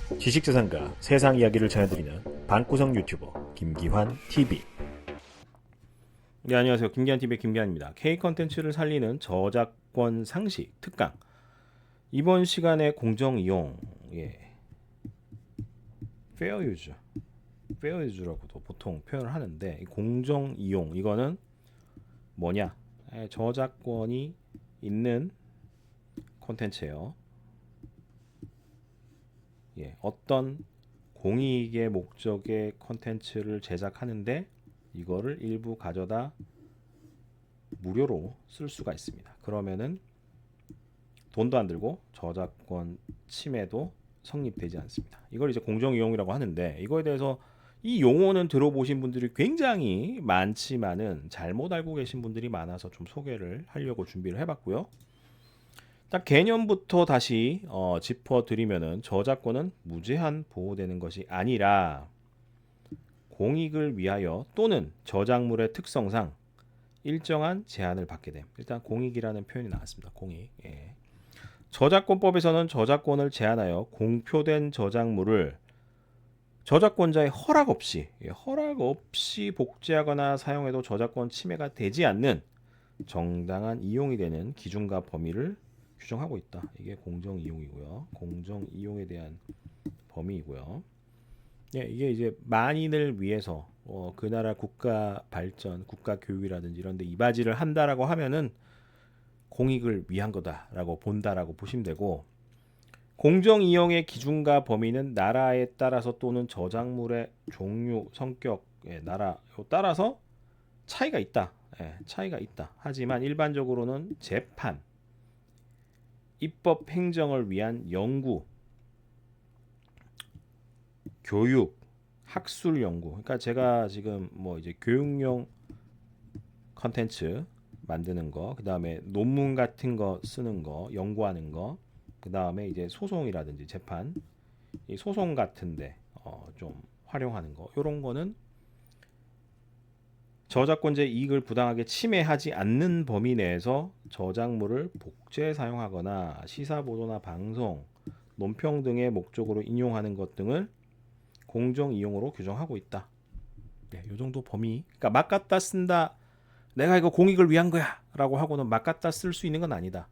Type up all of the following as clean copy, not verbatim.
지식재산가 세상 이야기를 전해드리는 방구석 유튜버 김기환 TV. 네, 안녕하세요. 김기환 TV의 김기환입니다. K 컨텐츠를 살리는 저작권 상식 특강. 이번 시간에 공정 이용, fair use, fair use라고도 보통 표현을 하는데, 이 공정 이용 이거는 뭐냐? 저작권이 있는 콘텐츠예요. 어떤 공익의 목적의 콘텐츠를 제작하는데 이거를 일부 가져다 무료로 쓸 수가 있습니다. 그러면은 돈도 안 들고 저작권 침해도 성립되지 않습니다. 이걸 이제 공정 이용이라고 하는데, 이거에 대해서 이 용어는 들어보신 분들이 굉장히 많지만은 잘못 알고 계신 분들이 많아서 좀 소개를 하려고 준비를 해봤고요. 딱 개념부터 다시 짚어드리면은, 저작권은 무제한 보호되는 것이 아니라 공익을 위하여 또는 저작물의 특성상 일정한 제한을 받게 됨. 일단 공익이라는 표현이 나왔습니다. 공익. 저작권법에서는 저작권을 제한하여 공표된 저작물을 저작권자의 허락 없이 복제하거나 사용해도 저작권 침해가 되지 않는 정당한 이용이 되는 기준과 범위를 규정하고 있다. 이게 공정 이용이고요. 공정 이용에 대한 범위이고요. 이게 이제 만인을 위해서 그 나라 국가 발전, 국가 교육이라든지 이런 데 이바지를 한다라고 하면은 공익을 위한 거다라고 본다라고 보시면 되고, 공정 이용의 기준과 범위는 나라에 따라서 또는 저작물의 종류, 성격에 나라에 따라서 차이가 있다. 차이가 있다. 하지만 일반적으로는 재판, 입법 행정을 위한 연구, 교육, 학술 연구. 그러니까 제가 지금 뭐 이제 교육용 컨텐츠 만드는 거, 그다음에 논문 같은 거 쓰는 거, 연구하는 거, 그다음에 이제 소송이라든지 재판, 이 소송 같은데 좀 활용하는 거, 이런 거는 저작권자의 이익을 부당하게 침해하지 않는 범위 내에서 저작물을 복제 사용하거나 시사 보도나 방송, 논평 등의 목적으로 인용하는 것 등을 공정 이용으로 규정하고 있다. 이 정도 범위. 그러니까 막 갖다 쓴다, 내가 이거 공익을 위한 거야 라고 하고는 막 갖다 쓸 수 있는 건 아니다.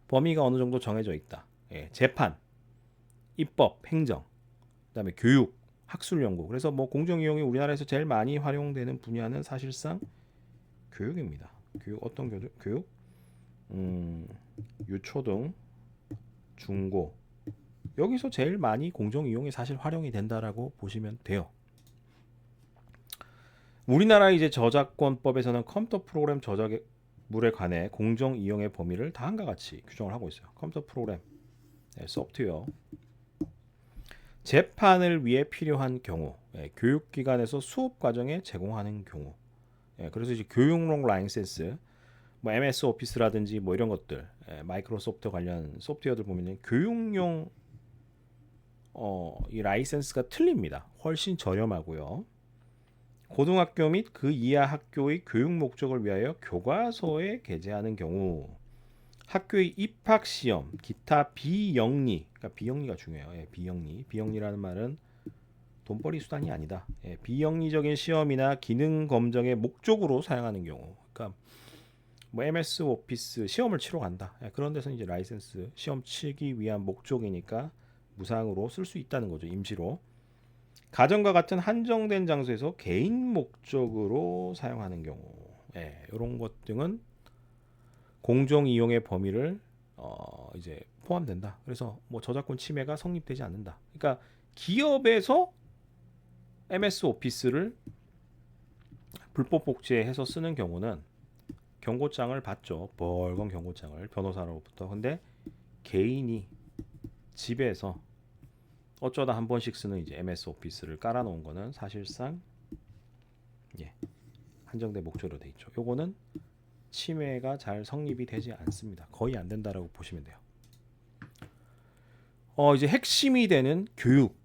범위가 어느 정도 정해져 있다. 재판, 입법, 행정, 그다음에 교육, 학술 연구. 그래서 뭐 공정 이용이 우리나라에서 제일 많이 활용되는 분야는 사실상 교육입니다. 교육, 어떤 교육? 유초등, 중고. 여기서 제일 많이 공정 이용이 사실 활용이 된다라고 보시면 돼요. 우리나라 이제 저작권법에서는 컴퓨터 프로그램 저작물에 관해 공정 이용의 범위를 다음과 같이 규정을 하고 있어요. 컴퓨터 프로그램, 소프트웨어, 재판을 위해 필요한 경우, 교육기관에서 수업 과정에 제공하는 경우. 그래서 이제 교육용 라이센스, 뭐 MS 오피스라든지 뭐 이런 것들, 마이크로소프트 관련 소프트웨어들 보면은 교육용 이 라이센스가 틀립니다. 훨씬 저렴하고요. 고등학교 및 그 이하 학교의 교육 목적을 위하여 교과서에 게재하는 경우, 학교의 입학 시험, 기타 비영리, 그러니까 비영리가 중요해요. 비영리라는 말은 돈벌이 수단이 아니다. 비영리적인 시험이나 기능 검정의 목적으로 사용하는 경우, 그러니까 뭐 MS 오피스 시험을 치러 간다. 그런 데서는 이제 라이센스 시험 치기 위한 목적이니까 무상으로 쓸 수 있다는 거죠. 임시로. 가정과 같은 한정된 장소에서 개인 목적으로 사용하는 경우, 이런 것 등은 공정 이용의 범위를 이제 포함된다. 그래서 뭐 저작권 침해가 성립되지 않는다. 그러니까 기업에서 MS 오피스를 불법 복제해서 쓰는 경우는 경고장을 받죠. 벌건 경고장을 변호사로부터. 근데 개인이 집에서 어쩌다 한 번씩 쓰는 이제 MS 오피스를 깔아놓은 거는 사실상 한정된 목적으로 돼 있죠. 요거는 침해가 잘 성립이 되지 않습니다. 거의 안 된다라고 보시면 돼요. 이제 핵심이 되는 교육,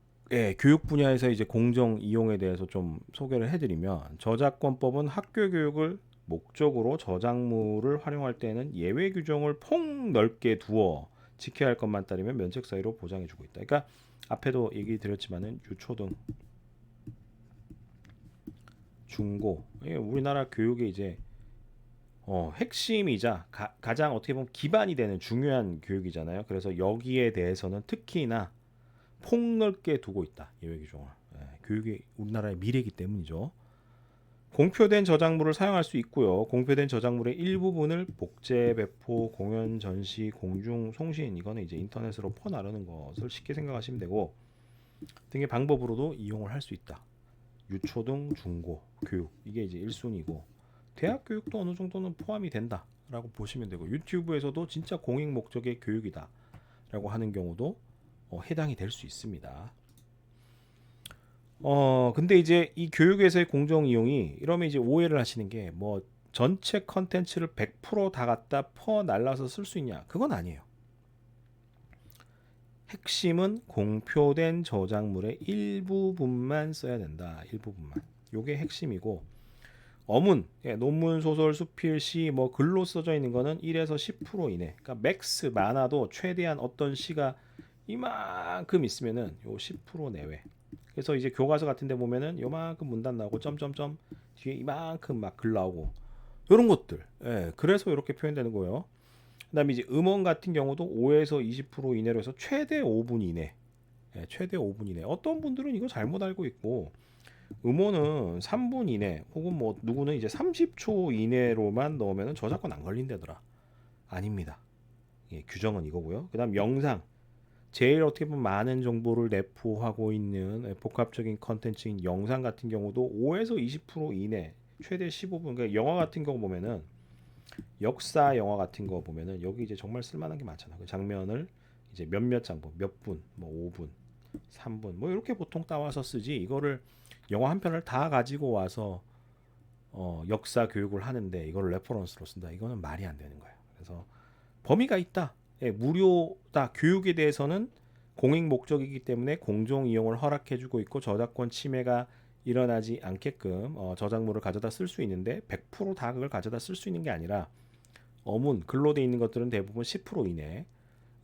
교육 분야에서 이제 공정 이용에 대해서 좀 소개를 해드리면, 저작권법은 학교 교육을 목적으로 저작물을 활용할 때는 예외 규정을 폭넓게 두어 지켜야 할 것만 따르면 면책 사유로 보장해주고 있다. 그러니까 앞에도 얘기 드렸지만은 유초등, 중고, 우리나라 교육의 이제 핵심이자 가장 어떻게 보면 기반이 되는 중요한 교육이잖아요. 그래서 여기에 대해서는 특히나 폭넓게 두고 있다. 예외규정을. 교육이 우리나라의 미래이기 때문이죠. 공표된 저작물을 사용할 수 있고요. 공표된 저작물의 일부분을 복제, 배포, 공연, 전시, 공중, 송신, 이거는 이제 인터넷으로 퍼나르는 것을 쉽게 생각하시면 되고, 등의 방법으로도 이용을 할 수 있다. 유초등, 중고, 교육, 이게 이제 1순위고, 대학 교육도 어느 정도는 포함이 된다라고 보시면 되고, 유튜브에서도 진짜 공익 목적의 교육이다라고 하는 경우도 해당이 될 수 있습니다. 근데 이제 이 교육에서의 공정 이용이 이러면 이제 오해를 하시는 게 뭐 전체 컨텐츠를 100%다 갖다 퍼 날라서 쓸 수 있냐? 그건 아니에요. 핵심은 공표된 저작물의 일부분만 써야 된다. 일부분만. 요게 핵심이고, 어문, 논문, 소설, 수필, 시, 뭐 글로 써져 있는 거는 1에서 10% 이내. 그러니까 맥스 많아도 최대한 어떤 시가 이만큼 있으면은 요 10% 내외. 그래서 이제 교과서 같은 데 보면은 요만큼 문단 나오고 점점점 뒤에 이만큼 막 글 나오고 요런 것들. 그래서 이렇게 표현되는 거예요. 그다음에 이제 음원 같은 경우도 5에서 20% 이내로 해서 최대 5분 이내. 최대 5분 이내. 어떤 분들은 이거 잘못 알고 있고, 음원은 3분 이내 혹은 뭐 누구는 이제 30초 이내로만 넣으면 저작권 안 걸린다더라. 아닙니다. 규정은 이거고요. 그다음 영상, 제일 어떻게 보면 많은 정보를 내포하고 있는 복합적인 컨텐츠인 영상 같은 경우도 5에서 20% 이내, 최대 15분. 그러니까 영화 같은 경우 보면은, 역사 영화 같은 거 보면은 여기 이제 정말 쓸만한 게 많잖아. 그 장면을 이제 몇몇 장면, 몇 분, 뭐 5분, 3분, 뭐 이렇게 보통 따와서 쓰지. 이거를 영화 한 편을 다 가지고 와서 역사 교육을 하는데 이걸 레퍼런스로 쓴다. 이거는 말이 안 되는 거예요. 그래서 범위가 있다. 무료다. 교육에 대해서는 공익 목적이기 때문에 공정 이용을 허락해주고 있고, 저작권 침해가 일어나지 않게끔 저작물을 가져다 쓸 수 있는데 100%다 그걸 가져다 쓸 수 있는 게 아니라, 어문, 글로 돼 있는 것들은 대부분 10% 이내,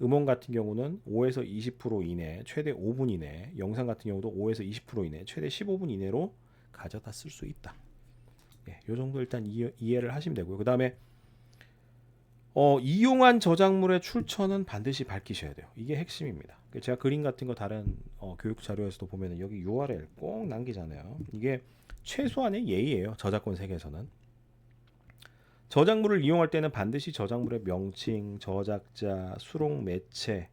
음원 같은 경우는 5에서 20% 이내, 최대 5분 이내, 영상 같은 경우도 5에서 20% 이내, 최대 15분 이내로 가져다 쓸 수 있다. 요 정도 일단 이해를 하시면 되고요. 그 다음에 이용한 저작물의 출처는 반드시 밝히셔야 돼요. 이게 핵심입니다. 제가 그림 같은 거 다른 교육 자료에서도 보면은 여기 URL 꼭 남기잖아요. 이게 최소한의 예의예요. 저작권 세계에서는. 저작물을 이용할 때는 반드시 저작물의 명칭, 저작자, 수록 매체,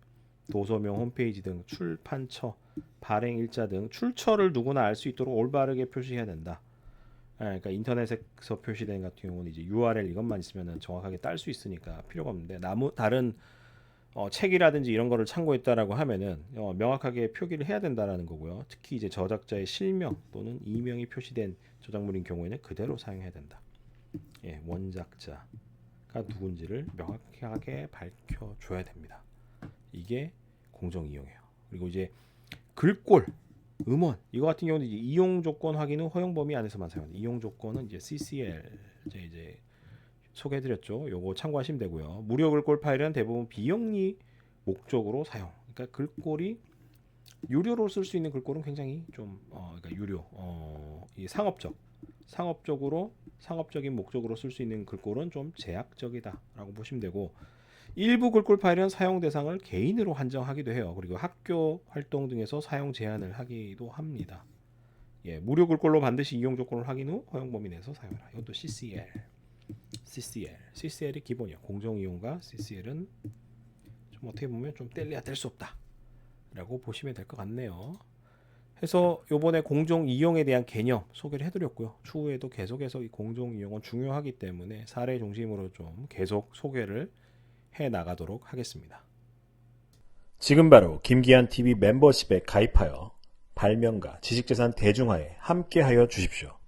도서명, 홈페이지 등 출판처, 발행 일자 등 출처를 누구나 알 수 있도록 올바르게 표시해야 된다. 그러니까 인터넷에서 표시된 같은 경우는 이제 URL 이것만 있으면 정확하게 딸 수 있으니까 필요가 없는데, 다른 책이라든지 이런 거를 참고했다라고 하면은 명확하게 표기를 해야 된다라는 거고요. 특히 이제 저작자의 실명 또는 이명이 표시된 저작물인 경우에는 그대로 사용해야 된다. 원작자가 누군지를 명확하게 밝혀줘야 됩니다. 이게 공정 이용이에요. 그리고 이제 글꼴, 음원 이거 같은 경우는 이제 이용 조건 확인 후 허용 범위 안에서만 사용합니다. 이용 조건은 이제 CCL 이제 소개해드렸죠. 요거 참고하시면 되고요. 무료 글꼴 파일은 대부분 비영리 목적으로 사용. 그러니까 글꼴이 유료로 쓸 수 있는 글꼴은 굉장히 좀 그러니까 유료, 이 상업적인 목적으로 쓸 수 있는 글꼴은 좀 제약적이다라고 보시면 되고, 일부 글꼴 파일은 사용 대상을 개인으로 한정하기도 해요. 그리고 학교 활동 등에서 사용 제한을 하기도 합니다. 무료 글꼴로 반드시 이용 조건을 확인 후 허용 범위 내에서 사용해라. 이것도 CCL이 기본이야. 공정 이용과 CCL은 좀 어떻게 보면 좀 뗄래야 뗄 수 없다라고 보시면 될 것 같네요. 해서 요번에 공정 이용에 대한 개념 소개를 해드렸고요. 추후에도 계속해서 이 공정 이용은 중요하기 때문에 사례 중심으로 좀 계속 소개를 해 나가도록 하겠습니다. 지금 바로 김기한 TV 멤버십에 가입하여 발명가 지식재산 대중화에 함께하여 주십시오.